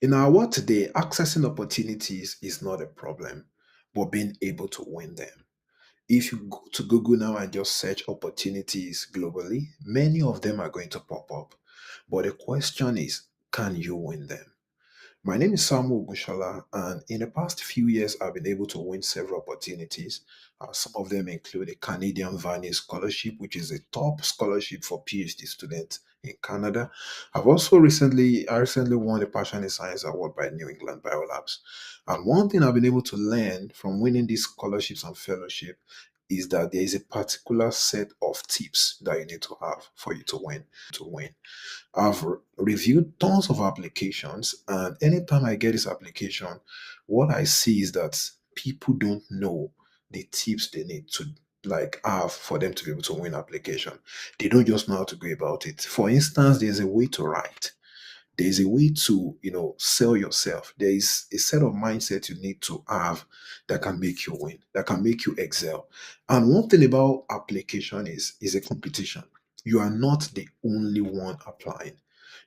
In our world today, accessing opportunities is not a problem, but being able to win them. If you go to Google now and just search opportunities globally, many of them are going to pop up. But the question is, can you win them? My name is Samuel Gushala, and in the past few years, I've been able to win several opportunities. Some of them include a Canadian Vanier Scholarship, which is a top scholarship for PhD students in Canada. I recently won the Passion in Science Award by New England Biolabs. And one thing I've been able to learn from winning these scholarships and fellowship is that there is a particular set of tips that you need to have for you to win. I've reviewed tons of applications, and anytime I get this application, what I see is that people don't know the tips they need to have for them to be able to win application. They don't just know how to go about it. For instance, there's a way to write. There's a way to, sell yourself. There is a set of mindset you need to have that can make you win, that can make you excel. And one thing about application is a competition. You are not the only one applying.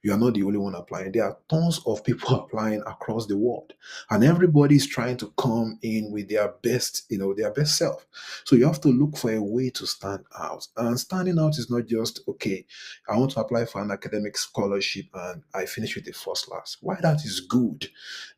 You are not the only one applying. There are tons of people applying across the world, and everybody is trying to come in with their best, their best self. So you have to look for a way to stand out. And standing out is not just okay, I want to apply for an academic scholarship and I finish with a first class. Why that is good.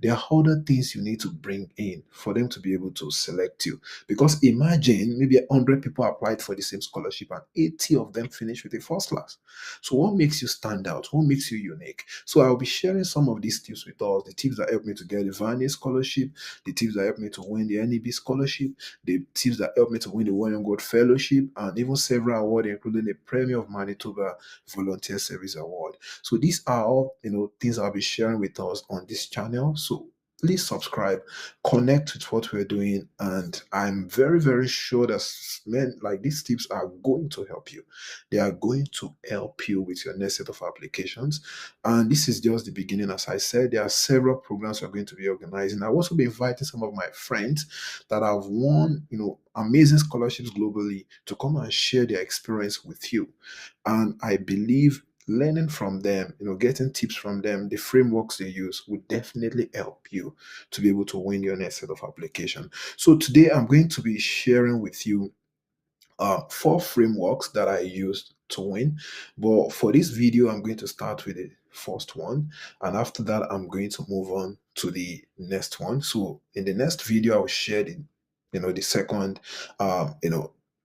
There are other things you need to bring in for them to be able to select you. Because imagine maybe 100 people applied for the same scholarship and 80 of them finish with a first class. So what makes you stand out? What makes you unique? So I'll be sharing some of these tips with us, the tips that helped me to get the Vanier scholarship, the tips that helped me to win the NEB scholarship, the tips that helped me to win the William Gold Fellowship, and even several awards, including the Premier of Manitoba Volunteer Service Award. So these are all things I'll be sharing with us on this channel. So please subscribe, connect with what we're doing, and I'm very, very sure that these tips are going to help you. They are going to help you with your next set of applications. And this is just the beginning. As I said, there are several programs we're going to be organizing. I'll also be inviting some of my friends that have won, amazing scholarships globally to come and share their experience with you. And I believe learning from them, getting tips from them, the frameworks they use would definitely help you to be able to win your next set of application. So today I'm going to be sharing with you four frameworks that I used to win. But for this video, I'm going to start with the first one, and after that, I'm going to move on to the next one. So in the next video, I'll share the second,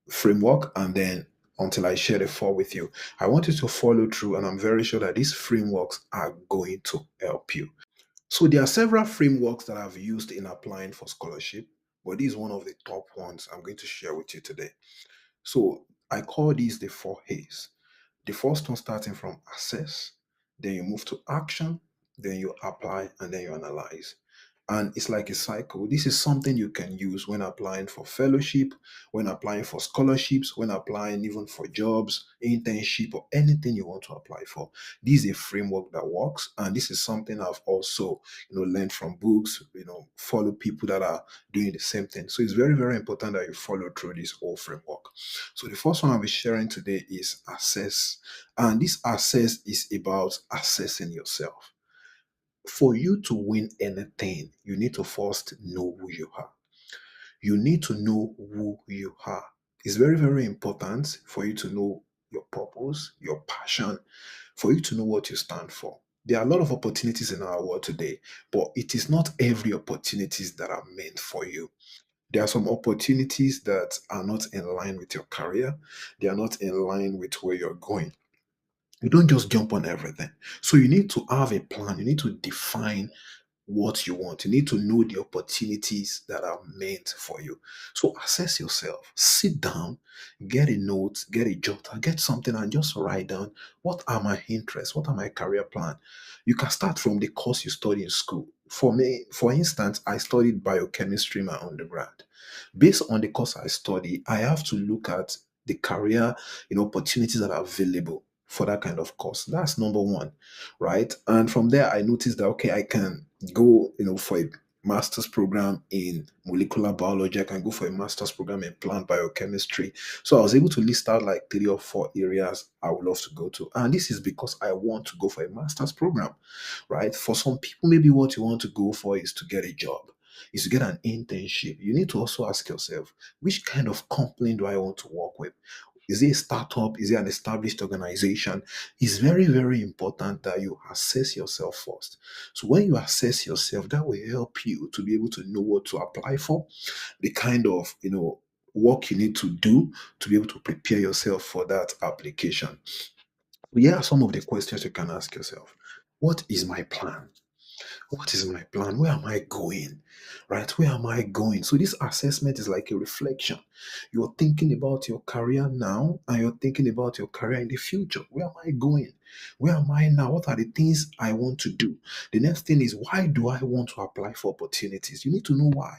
framework, and then until I share the four with you, I want you to follow through, and I'm very sure that these frameworks are going to help you. So there are several frameworks that I've used in applying for scholarship, but this is one of the top ones I'm going to share with you today. So I call these the four A's. The first one starting from assess, then you move to action, then you apply, and then you analyze. And it's like a cycle. This is something you can use when applying for fellowship, when applying for scholarships, when applying even for jobs, internship, or anything you want to apply for. This is a framework that works, and this is something I've also, learned from books. Follow people that are doing the same thing. So it's very, very important that you follow through this whole framework. So the first one I'll be sharing today is assess, and this assess is about assessing yourself. For you to win anything, you need to first know who you are. You need to know who you are. It's very, very important for you to know your purpose, your passion, for you to know what you stand for. There are a lot of opportunities in our world today, but it is not every opportunities that are meant for you. There are some opportunities that are not in line with your career. They are not in line with where you're going. You don't just jump on everything. So you need to have a plan. You need to define what you want. You need to know the opportunities that are meant for you. So assess yourself. Sit down, get a note, get a jotter, get something and just write down what are my interests, what are my career plan. You can start from the course you study in school. For me, for instance, I studied biochemistry in my undergrad. Based on the course I study, I have to look at the career, opportunities that are available for that kind of course. That's number one, right? And from there, I noticed that okay, I can go, for master's program in molecular biology. I can go for a master's program in plant biochemistry. So I was able to list out like 3 or 4 areas I would love to go to. And this is because I want to go for a master's program, right? For some people, maybe what you want to go for is to get a job, is to get an internship. You need to also ask yourself, which kind of company do I want to work with? Is it a startup? Is it an established organization? It's very, very important that you assess yourself first. So when you assess yourself, that will help you to be able to know what to apply for, the kind of work you need to do to be able to prepare yourself for that application. Here are some of the questions you can ask yourself. What is my plan? What is my plan? Where am I going? Right? Where am I going? So this assessment is like a reflection. You're thinking about your career now and you're thinking about your career in the future. Where am I going? Where am I now? What are the things I want to do? The next thing is, why do I want to apply for opportunities? You need to know why,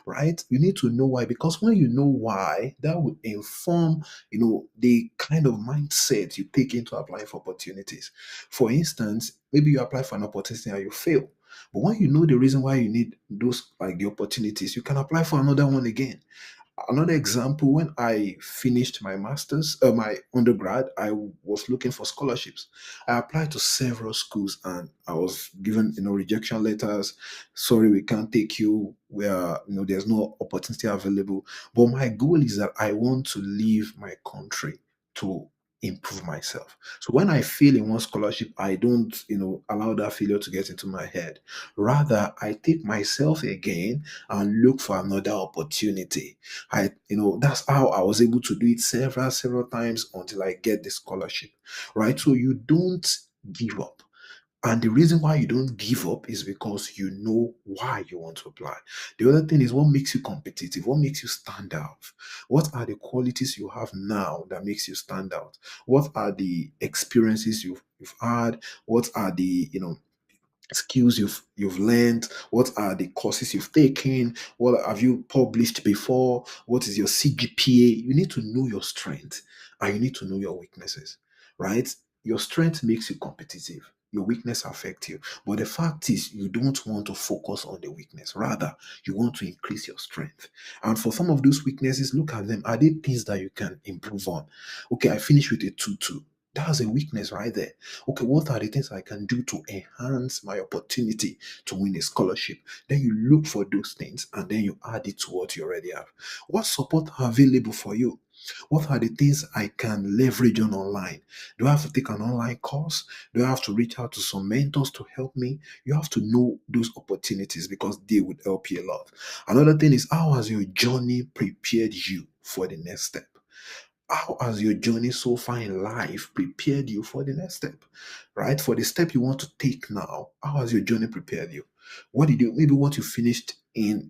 right? You need to know why, because when you know why, that would inform, the kind of mindset you take into applying for opportunities. For instance, maybe you apply for an opportunity and you fail. But when you know the reason why you need those like the opportunities, you can apply for another one again. Another example, when I finished my master's, my undergrad, I was looking for scholarships. I applied to several schools and I was given, rejection letters. Sorry, we can't take you where, there's no opportunity available. But my goal is that I want to leave my country to improve myself. So when I fail in one scholarship, I don't, allow that failure to get into my head. Rather, I take myself again and look for another opportunity. That's how I was able to do it several times until I get the scholarship, right? So you don't give up. And the reason why you don't give up is because you know why you want to apply. The other thing is, what makes you competitive? What makes you stand out? What are the qualities you have now that makes you stand out? What are the experiences you've had? What are the skills you've learned? What are the courses you've taken? What have you published before? What is your CGPA? You need to know your strength and you need to know your weaknesses, right? Your strength makes you competitive. Your weakness affect you. But the fact is, you don't want to focus on the weakness. Rather, you want to increase your strength. And for some of those weaknesses, look at them. Are they things that you can improve on? Okay, I finished with a 2-2. That's a weakness right there. Okay, what are the things I can do to enhance my opportunity to win a scholarship? Then you look for those things and then you add it to what you already have. What support are available for you? What are the things I can leverage on online? Do I have to take an online course? Do I have to reach out to some mentors to help me? You have to know those opportunities because they would help you a lot. Another thing is, how has your journey prepared you for the next step? How has your journey so far in life prepared you for the next step, right? For the step you want to take now, how has your journey prepared you? Maybe what you finished in,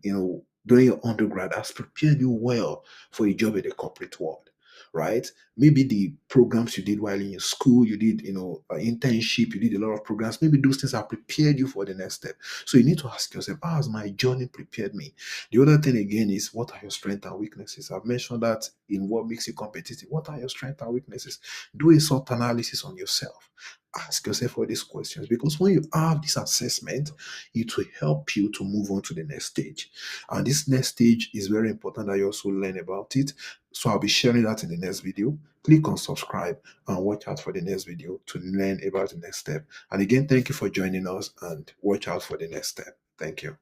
during your undergrad has prepared you well for a job in the corporate world, right? Maybe the programs you did while in your school, you did, an internship, you did a lot of programs. Maybe those things have prepared you for the next step. So you need to ask yourself, how has my journey prepared me? The other thing again is, what are your strengths and weaknesses? I've mentioned that in what makes you competitive. What are your strengths and weaknesses? Do a SWOT analysis on yourself. Ask yourself all these questions because when you have this assessment, it will help you to move on to the next stage. And this next stage is very important that you also learn about it. So I'll be sharing that in the next video. Click on subscribe and watch out for the next video to learn about the next step. And again, thank you for joining us and watch out for the next step. Thank you.